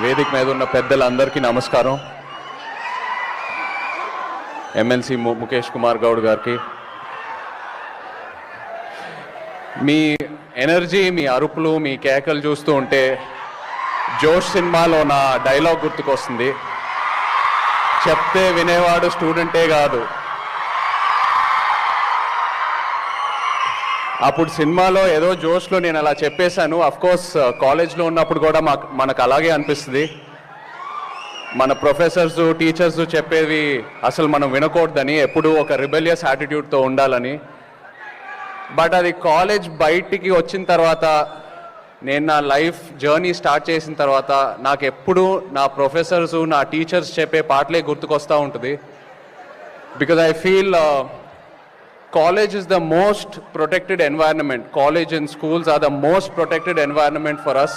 వేదిక మీద ఉన్న పెద్దలందరికీ నమస్కారం. ఎమ్మెల్సీ ముఖేష్ కుమార్ గౌడ్ గారికి, మీ ఎనర్జీ, మీ అరుపులు, మీ కేకలు చూస్తూ ఉంటే జోష్ సినిమాలో నా డైలాగ్ గుర్తుకొస్తుంది. చెప్తే వినేవాడు స్టూడెంటే కాదు. అప్పుడు సినిమాలో ఏదో జోష్లో నేను అలా చెప్పేశాను. అఫ్కోర్స్ కాలేజ్లో ఉన్నప్పుడు కూడా మనకు అలాగే అనిపిస్తుంది. మన ప్రొఫెసర్స్, టీచర్స్ చెప్పేవి అసలు మనం వినకూడదని, ఎప్పుడూ ఒక రిబెలియస్ యాటిట్యూడ్తో ఉండాలని. బట్ అది కాలేజ్ బయటికి వచ్చిన తర్వాత, నేను నా లైఫ్ జర్నీ స్టార్ట్ చేసిన తర్వాత, నాకు ఎప్పుడూ నా ప్రొఫెసర్స్, నా టీచర్స్ చెప్పే పాటలే గుర్తుకొస్తూ ఉంటుంది. Because I feel college is the most protected environment. College and schools are the most protected environment for us.